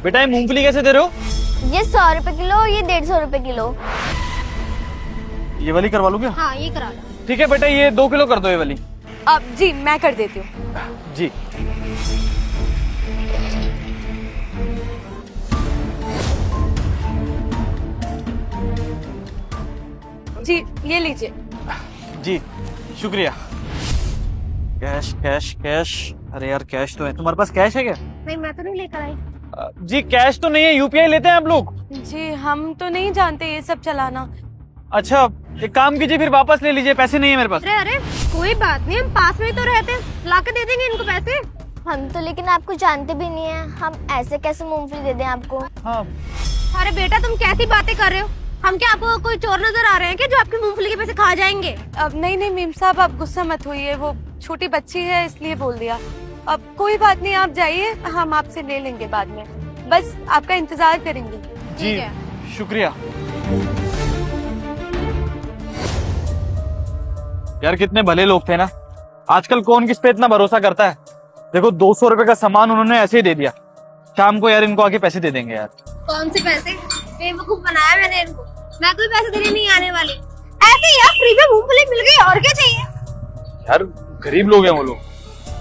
बेटा ये मूंगफली कैसे दे रहे हो? ये 100 रुपए किलो और ये 150 रुपए किलो। ये वाली करवा लो क्या? हाँ ये करा लो। ठीक है बेटा, ये 2 किलो कर दो ये वाली। अब जी मैं कर देती हूँ। जी। जी ये लीजिए। जी शुक्रिया। Cash cash cash. अरे यार कैश तो है, तुम्हारे पास कैश है क्या? नहीं मैं तो नहीं लेकर आई। जी कैश तो नहीं है, यूपीआई लेते हैं आप लोग? जी हम तो नहीं जानते ये सब चलाना। अच्छा एक काम कीजिए, फिर वापस ले लीजिए, पैसे नहीं है मेरे पास। अरे अरे कोई बात नहीं, हम पास में ही तो रहते हैं, ला के दे देंगे इनको पैसे। हम तो लेकिन आपको जानते भी नहीं है, हम ऐसे कैसे मूंगफली दे दें आपको? हाँ। अरे बेटा तुम कैसी बातें कर रहे हो? हम क्या आपको कोई चोर नजर आ रहे हैं क्या जो आपकी मूंगफली के पैसे खा जाएंगे? अब नहीं मीम साहब आप गुस्सा मत होइए, वो छोटी बच्ची है इसलिए बोल दिया। अब कोई बात नहीं, आप जाइए, हम आपसे ले लेंगे बाद में, बस आपका इंतजार करेंगे। जी शुक्रिया। यार कितने भले लोग थे ना, आजकल कौन किस पे इतना भरोसा करता है। देखो 200 रुपए का सामान उन्होंने ऐसे ही दे दिया, शाम को यार इनको आके पैसे दे देंगे यार। कौन से पैसे? बेवकूफ बनाया मैंने इनको, मैं कोई पैसे देने नहीं आने वाली। ऐसे यार फ्री में मूंगफली मिल गई, और क्या चाहिए? यार गरीब लोग हैं वो लोग।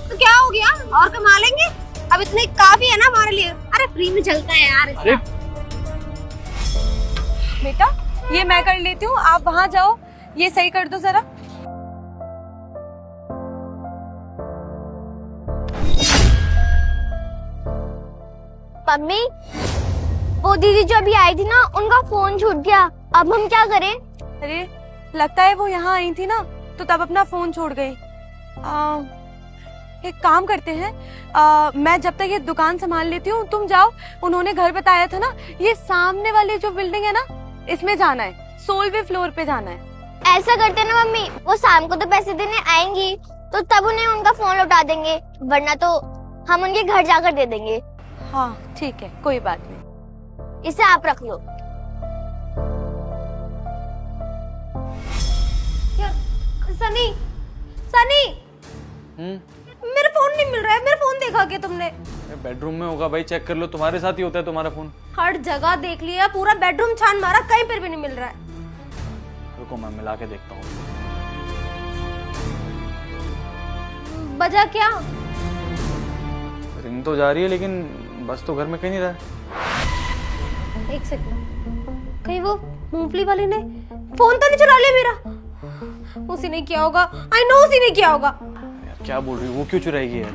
तो क्या हो गया, और कमा लेंगे, अब इतने काफी है ना हमारे लिए। अरे फ्री में चलता है यार। अरे बेटा ये मैं कर लेती हूँ, आप वहाँ जाओ, ये सही कर दो जरा। मम्मी वो दीदी जो अभी आई थी ना, उनका फोन छूट गया, अब हम क्या करें? अरे लगता है वो यहाँ आई थी ना, तो तब अपना फोन छोड़ गई। एक काम करते हैं, मैं जब तक ये दुकान संभाल लेती हूँ, तुम जाओ, उन्होंने घर बताया था ना, ये सामने वाली जो बिल्डिंग है ना, इसमें जाना है, 16वें फ्लोर पे जाना है। ऐसा करते ना मम्मी, वो शाम को तो पैसे देने आएंगी, तो तब उन्हें उनका फोन लौटा देंगे, वरना तो हम उनके घर जाकर दे देंगे। हाँ ठीक है, कोई बात नहीं, इसे आप रख लो। सनी सनी मेरा फोन नहीं मिल रहा है, मेरा फोन देखा क्या तुमने? बेडरूम में होगा भाई, चेक कर लो, तुम्हारे साथ ही होता है तुम्हारा फोन। हर जगह देख लिया, पूरा बेडरूम छान मारा, कहीं पर भी नहीं मिल रहा है। रुको मैं मिला के देखता हूँ। बजा क्या? रिंग तो जा रही है लेकिन बस तो घर में कहीं नहीं रहा है। एक सेकंड, कहीं वो मूंगफली वाले ने फोन तो नहीं चुरा लिया मेरा? उसी ने किया होगा, आई नो उसी ने किया होगा। यार क्या बोल रही हो, वो क्यों चुराएगी यार?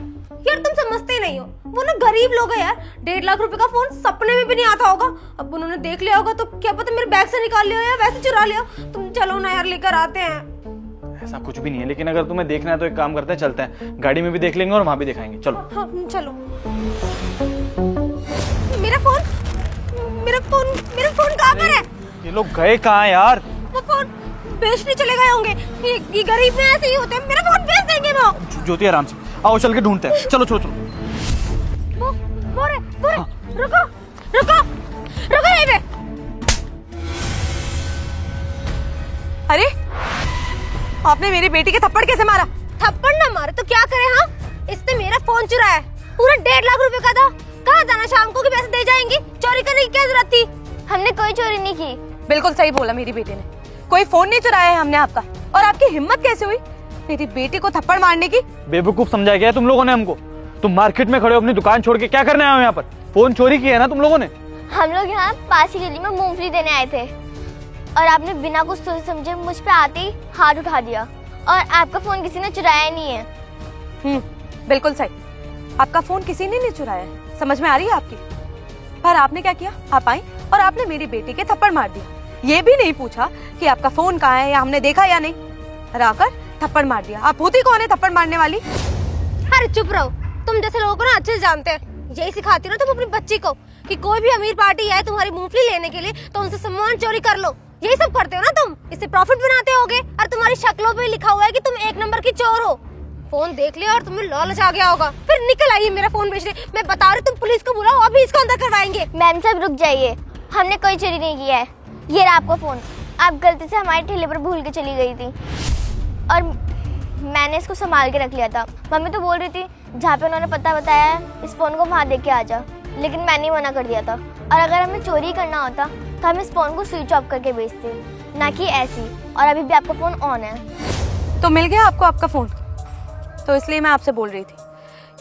यार तुम समझते ही नहीं हो, वो ना गरीब लोग हैं यार, 1.5 लाख रुपए का फोन सपने में भी नहीं आता होगा। अब उन्होंने देख लिया होगा तो क्या पता मेरे बैग से निकाल लिया या वैसे चुरा लिया। तुम चलो ना यार, लेकर आते हैं। ऐसा कुछ भी नहीं है, लेकिन अगर तुम्हें देखना है तो एक काम करते हैं, चलते हैं, गाड़ी में भी देख लेंगे और वहां भी दिखाएंगे। चलो। हाँ चलो। मेरा फोन कहाँ पर है? ये लोग गए कहाँ यार? वो फोन बेचने चले गए होंगे, ये गरीब में ऐसे ही होते हैं, मेरा फोन बेच देंगे वो। ज्योति आराम से आओ, चल के ढूंढते हैं, चलो चलो चलो। वो रे, रुको यहीं पे। अरे आपने मेरी बेटी के थप्पड़ कैसे मारा? थप्पड़ ना मारे तो क्या करे? हाँ इसने मेरा फोन चुराया, पूरा 1.5 लाख रुपए का था। कहा था ना शाम को कि पैसे दे जाएंगी, चोरी करने की क्या जरूरत थी? हमने कोई चोरी नहीं की। बिल्कुल सही बोला मेरी बेटी ने, कोई फोन नहीं चुराया है हमने आपका। और आपकी हिम्मत कैसे हुई मेरी बेटी को थप्पड़ मारने की? बेवकूफ समझा गया तुम लोगों ने हमको। तुम मार्केट में खड़े हो अपनी दुकान छोड़ के, क्या करने आए हो यहाँ पर? फोन चोरी किया है ना तुम लोगों ने? हम लोग यहाँ पास ही गली में मूंगफली देने आए थे और आपने बिना कुछ सोचे समझे मुझ पे आते ही हाथ उठा दिया, और आपका फोन किसी ने चुराया नहीं है। बिल्कुल सही, आपका फोन किसी ने नहीं चुराया है, समझ में आ रही है आपकी? पर आपने क्या किया? आप आई और आपने मेरी बेटी के थप्पड़ मार दिया, ये भी नहीं पूछा कि आपका फोन कहाँ है या हमने देखा या नहीं, आकर थप्पड़ मार दिया। आप होती कौन है थप्पड़ मारने वाली? अरे चुप रहो, तुम जैसे लोगों को ना अच्छे से जानते हैं। यही सिखाती हो ना तुम अपनी बच्ची को कि कोई भी अमीर पार्टी आए तुम्हारी मूंगफली लेने के लिए तो उनसे सामान चोरी कर लो। यही सब करते हो ना तुम, इससे प्रॉफिट बनाते होगे, और तुम्हारी शक्लों पे लिखा हुआ है कि तुम 1 नंबर की चोर हो। फोन देख लिया और तुम्हें लालच आ गया होगा, फिर निकल आइए मेरा फोन बेचने। मैं बता रही, तुम पुलिस को बुलाओ, अभी इसको अंदर करवाएंगे। मैम साहब रुक जाइए, हमने कोई चोरी नहीं किया है। ये रहा आपका फोन, आप गलती से हमारे ठेले पर भूल के चली गई थी और मैंने इसको संभाल के रख लिया था। मम्मी तो बोल रही थी जहाँ पे उन्होंने पता बताया है इस फोन को वहाँ दे के आ जा। लेकिन मैंने मना कर दिया था। और अगर हमें चोरी करना होता तो हम इस फ़ोन को स्विच ऑफ करके बेचते, ना कि ऐसी। और अभी भी आपका फ़ोन ऑन है। तो मिल गया आपको आपका फ़ोन? तो इसलिए मैं आपसे बोल रही थी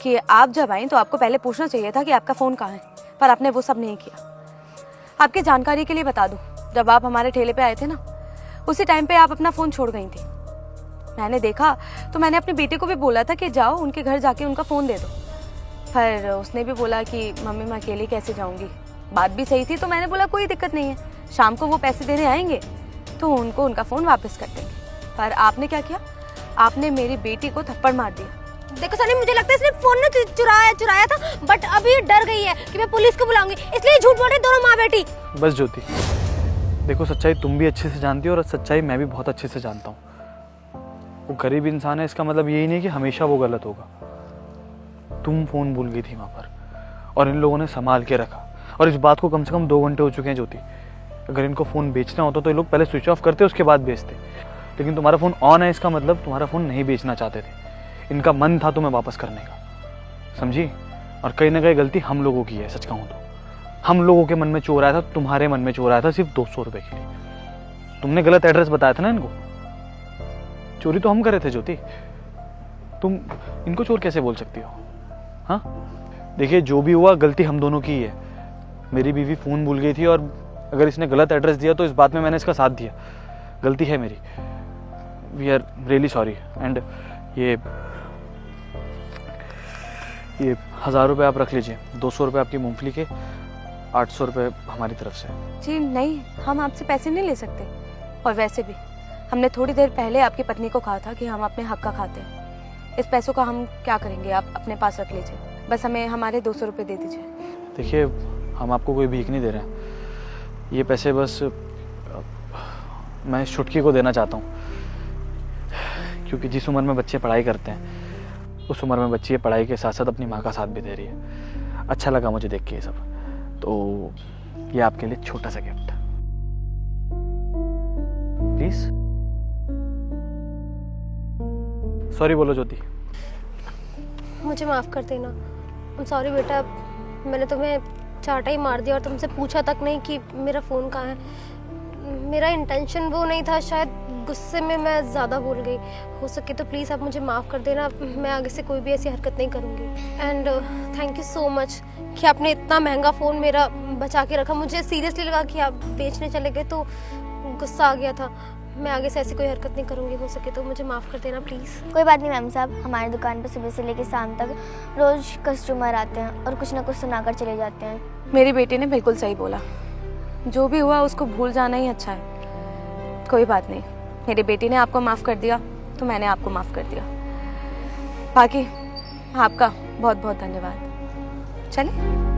कि आप जब आई तो आपको पहले पूछना चाहिए था कि आपका फ़ोन कहाँ है, पर आपने वो सब नहीं किया। आपकी जानकारी के लिए बता दूं, जब आप हमारे ठेले पे आए थे ना, उसी टाइम पे आप अपना फ़ोन छोड़ गई थी। मैंने देखा तो मैंने अपने बेटे को भी बोला था कि जाओ उनके घर जाके उनका फ़ोन दे दो, पर उसने भी बोला कि मम्मी मैं अकेले कैसे जाऊँगी। बात भी सही थी, तो मैंने बोला कोई दिक्कत नहीं है, शाम को वो पैसे देने आएंगे तो उनको उनका फ़ोन वापस कर देंगे। पर आपने क्या किया? आपने मेरी बेटी को थप्पड़ मार दिया। देखो सनी, मुझे लगता है इसने फोन ना चुराया था, बट अभी ये डर गई है कि मैं पुलिस को बुलाऊंगी, इसलिए झूठ बोल रहे दोनों माँ बेटी। बस ज्योति, देखो सच्चाई तुम भी अच्छे से जानती हो और सच्चाई मैं भी बहुत अच्छे से जानता हूँ। वो गरीब इंसान है, इसका मतलब यही नहीं कि हमेशा वो गलत होगा। तुम फोन भूल गई थी वहां पर और इन लोगों ने संभाल के रखा, और इस बात को कम से कम 2 घंटे हो चुके हैं ज्योति। अगर इनको फोन बेचना होता तो ये लोग पहले स्विच ऑफ करते उसके बाद बेचते, लेकिन तुम्हारा फोन ऑन है, इसका मतलब तुम्हारा फोन नहीं बेचना चाहते थे। इनका मन था तुम्हें वापस करने का, समझी? और कहीं ना कहीं गलती हम लोगों की है। सच कहूँ तो हम लोगों के मन में चोर आया था, तुम्हारे मन में चोर आया था सिर्फ 200 रुपए के लिए। तुमने गलत एड्रेस बताया था ना इनको। चोरी तो हम करे थे ज्योति, तुम इनको चोर कैसे बोल सकती हो? हाँ देखिए, जो भी हुआ गलती हम दोनों की ही है। मेरी बीवी फोन भूल गई थी और अगर इसने गलत एड्रेस दिया तो इस बात में मैंने इसका साथ दिया। गलती है मेरी। We are really sorry. And ये 1000 रुपये आप रख लीजिए, 200 रुपये आपकी मूंगफली के, 800 रुपये हमारी तरफ से। जी नहीं, हम आपसे पैसे नहीं ले सकते। और वैसे भी हमने थोड़ी देर पहले आपकी पत्नी को कहा था कि हम अपने हक का खाते हैं। इस पैसों का हम क्या करेंगे, आप अपने पास रख लीजिए। बस हमें हमारे 200 रुपये दे दीजिए। देखिए, हम आपको कोई भीख नहीं दे रहे हैं। ये पैसे बस मैं छुटकी को देना चाहता हूँ, क्योंकि जिस उम्र में बच्चे पढ़ाई करते हैं उस उम्र में बच्ची पढ़ाई के साथ साथ अपनी माँ का साथ भी दे रही है। अच्छा लगा मुझे देख के ये सब, तो ये आपके लिए छोटा सा गिफ्ट, प्लीज। सॉरी बोलो ज्योति। मुझे माफ कर देना। I'm सॉरी बेटा, मैंने तुम्हें चाटा ही मार दिया और तुमसे पूछा तक नहीं कि मेरा फ़ोन कहाँ है। मेरा इंटेंशन वो नहीं था, शायद गुस्से में मैं ज़्यादा बोल गई। हो सके तो प्लीज़ आप मुझे माफ़ कर देना, मैं आगे से कोई भी ऐसी हरकत नहीं करूँगी। And thank you so much कि आपने इतना महंगा फ़ोन मेरा बचा के रखा। मुझे सीरियसली लगा कि आप बेचने चले गए तो गुस्सा आ गया था। मैं आगे से ऐसी कोई हरकत नहीं करूँगी। हो सके तो मुझे माफ़ कर देना प्लीज़। कोई बात नहीं मैम साहब, हमारी दुकान पर सुबह से लेकर शाम तक रोज़ कस्टमर आते हैं और कुछ ना कुछ सुनाकर चले जाते हैं। मेरी बेटी ने बिल्कुल सही बोला, जो भी हुआ उसको भूल जाना ही अच्छा है। कोई बात नहीं, मेरी बेटी ने आपको माफ़ कर दिया तो मैंने आपको माफ़ कर दिया। बाकी आपका बहुत बहुत धन्यवाद। चलिए।